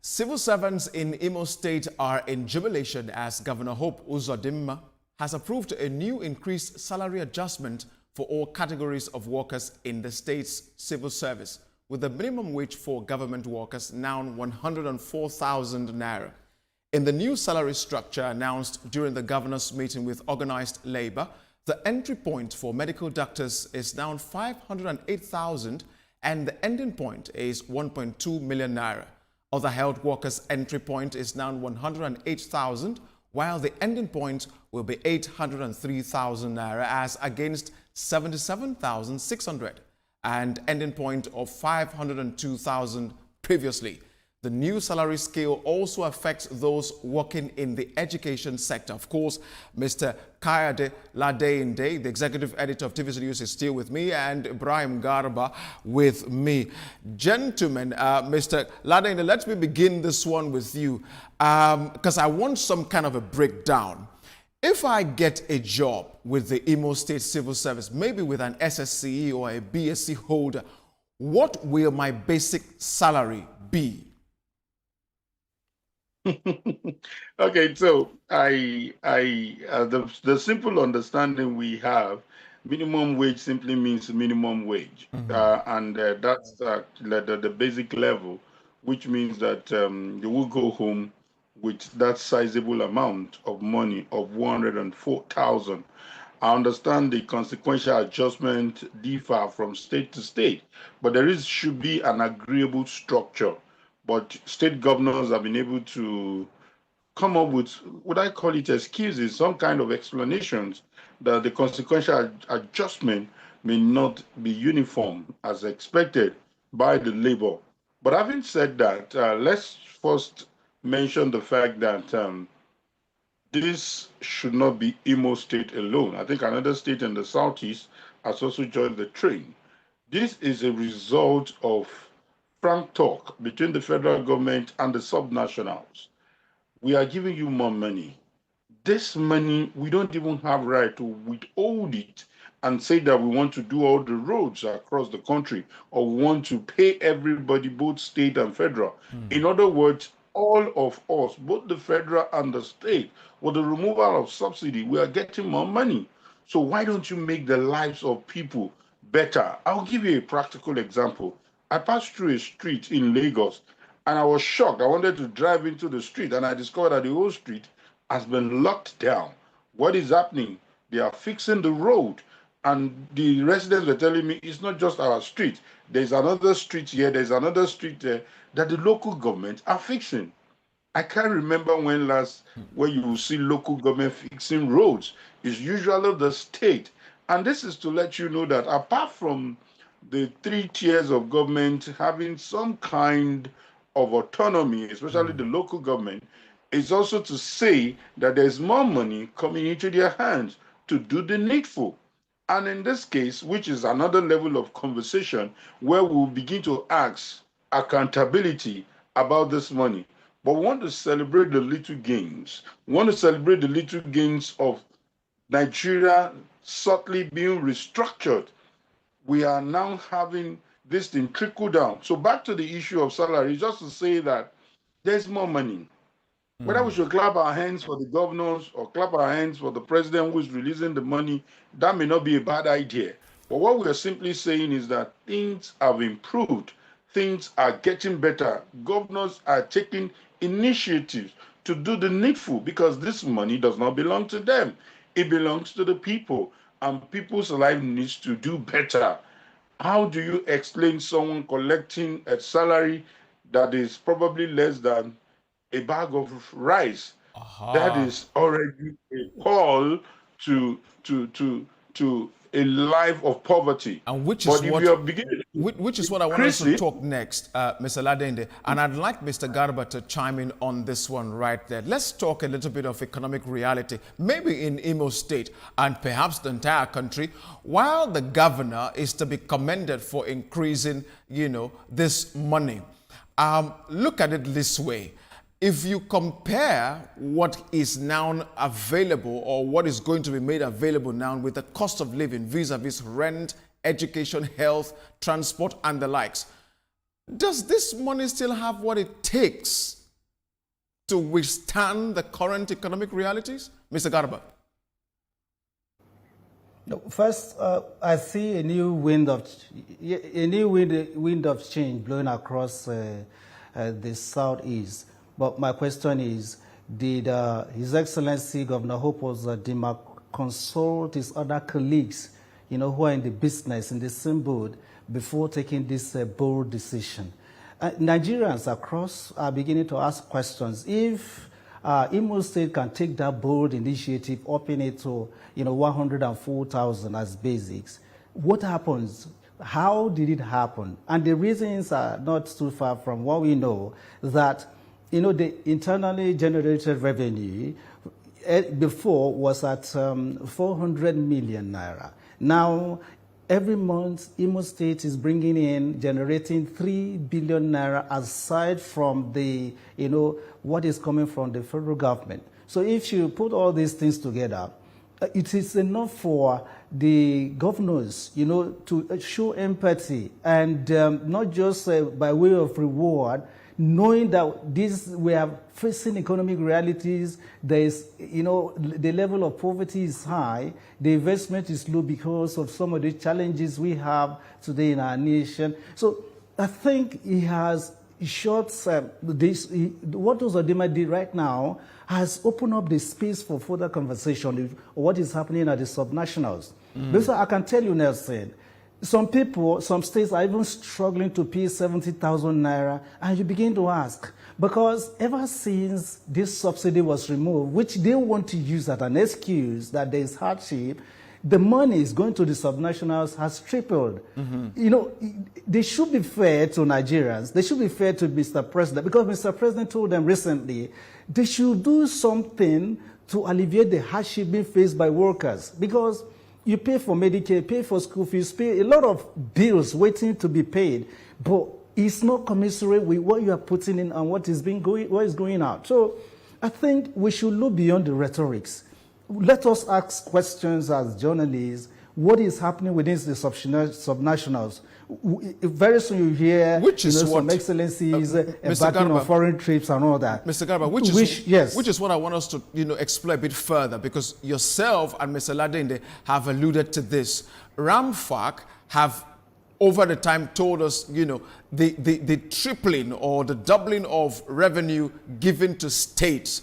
Civil servants in Imo State are in jubilation as Governor Hope Uzodimma has approved a new increased salary adjustment for all categories of workers in the state's civil service, with the minimum wage for government workers now 104,000 naira. In the new salary structure announced during the governor's meeting with organized labor, the entry point for medical doctors is now 508,000 and the ending point is 1.2 million naira. Other health workers' entry point is now 108,000, while the ending point will be 803,000 naira as against 77,600 and ending point of 502,000 previously. The new salary scale also affects those working in the education sector. Of course, Mr. Kayode Ladende, the executive editor of TVC News, is still with me, and Ibrahim Garba with me. Gentlemen, Mr. Ladende, let me begin this one with you, because I want some kind of a breakdown. If I get a job with the Imo State Civil Service, maybe with an SSCE or a BSc holder, what will my basic salary be? Okay, so the simple understanding we have, minimum wage simply means minimum wage, and that's the basic level, which means that you will go home with that sizable amount of money of 104,000. I understand the consequential adjustment differ from state to state, but should be an agreeable structure. But state governors have been able to come up with, would I call it excuses, some kind of explanations that the consequential adjustment may not be uniform as expected by the labor. But having said that, let's first mention the fact that this should not be Imo State alone. I think another state in the southeast has also joined the train. This is a result of frank talk between the federal government and the subnationals. We are giving you more money. This money, we don't even have right to withhold it and say that we want to do all the roads across the country or we want to pay everybody, both state and federal. In other words, all of us, both the federal and the state, with the removal of subsidy, we are getting more money. So why don't you make the lives of people better? I'll give you a practical example. I passed through a street in Lagos and I was shocked. I wanted to drive into the street and I discovered that the whole street has been locked down. What is happening? They are fixing the road, and the residents were telling me it's not just our street. There's another street here, there's another street there that the local government are fixing. I can't remember when last where you will see local government fixing roads. It's usually the state. And this is to let you know that apart from the 3 tiers of government having some kind of autonomy, especially the local government, is also to say that there's more money coming into their hands to do the needful. And in this case, which is another level of conversation where we'll begin to ask accountability about this money. But we want to celebrate the little gains. We want to celebrate the little gains of Nigeria subtly being restructured. We are now having this thing trickle down. So back to the issue of salary, just to say that there's more money. Whether we should clap our hands for the governors or clap our hands for the president who is releasing the money, that may not be a bad idea. But what we are simply saying is that things have improved. Things are getting better. Governors are taking initiatives to do the needful because this money does not belong to them. It belongs to the people, and people's life needs to do better. How do you explain someone collecting a salary that is probably less than a bag of rice? That is already a call to a life of poverty. And which is what I want us to talk next, Mr. Ladende. And I'd like Mr. Garba to chime in on this one right there. Let's talk a little bit of economic reality, maybe in Imo State and perhaps the entire country. While the governor is to be commended for increasing, this money, look at it this way. If you compare what is now available or what is going to be made available now with the cost of living vis-a-vis rent, education, health, transport, and the likes, Does this money still have what it takes to withstand the current economic realities? Mr. Garba. No, first, I see a new wind of change blowing across the southeast. But my question is, did His Excellency Governor Hope Uzodimma consult his other colleagues, who are in the business, in the same boat, before taking this bold decision? Nigerians across are beginning to ask questions. If Imo State can take that bold initiative, upping it to 104,000 as basics, what happens? How did it happen? And the reasons are not too far from what we know, that the internally generated revenue before was at 400 million naira. Now, every month, Imo State is bringing in, generating 3 billion naira aside from the, what is coming from the federal government. So if you put all these things together, it is enough for the governors, to show empathy and not just by way of reward, knowing that we are facing economic realities. There is, the level of poverty is high, the investment is low because of some of the challenges we have today in our nation. So I think he has short what Uzodimma did right now has opened up the space for further conversation of what is happening at the subnationals. Because I can tell you, Nelson, some people, some states are even struggling to pay 70,000 naira, and you begin to ask, because ever since this subsidy was removed, which they want to use as an excuse that there is hardship, the money is going to the subnationals has tripled. They should be fair to Nigerians. They should be fair to Mr. President, because Mr. President told them recently they should do something to alleviate the hardship being faced by workers, because you pay for Medicare, pay for school fees, pay a lot of bills waiting to be paid, but it's not commensurate with what you are putting in and what is going out. So I think we should look beyond the rhetorics. Let us ask questions as journalists. What is happening within the subnationals? Very soon you hear some excellencies embarking on foreign trips and all that. Mr. Garba, which is what I want us to explore a bit further, because yourself and Mr. Ladende have alluded to this. RAMFAC have over the time told us, the tripling or the doubling of revenue given to states.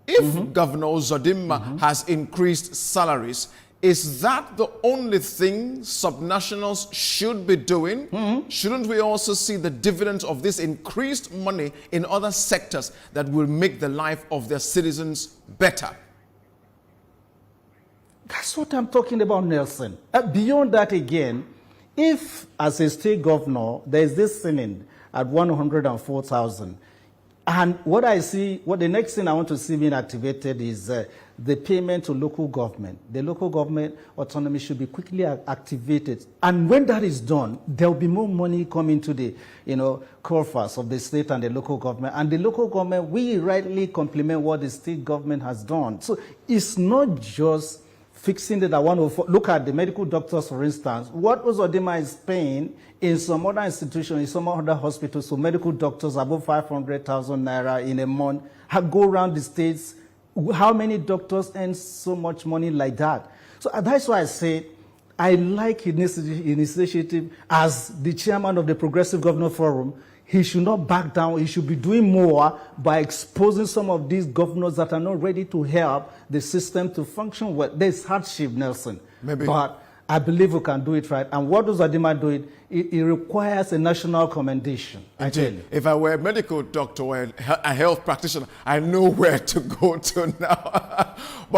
If Governor Uzodimma has increased salaries, is that the only thing subnationals should be doing? Shouldn't we also see the dividends of this increased money in other sectors that will make the life of their citizens better? That's what I'm talking about, Nelson. Beyond that, again, if as a state governor, there is this ceiling at 104,000, and what the next thing I want to see being activated is the payment to local government. The local government autonomy should be quickly activated. And when that is done, there will be more money coming to the, coffers of the state and the local government. And the local government, we rightly compliment what the state government has done. So it's not just fixing it at 104. Look at the medical doctors, for instance. What Uzodimma is paying in some other institutions, in some other hospitals, so medical doctors above 500,000 naira in a month, go around the states. How many doctors earn so much money like that? So that's why I say I like his initiative as the chairman of the Progressive Governor Forum. He should not back down. He should be doing more by exposing some of these governors that are not ready to help the system to function well. There's hardship, Nelson. But I believe we can do it right. And what does Uzodimma do? It requires a national commendation. If I were a medical doctor or a health practitioner, I know where to go to now. But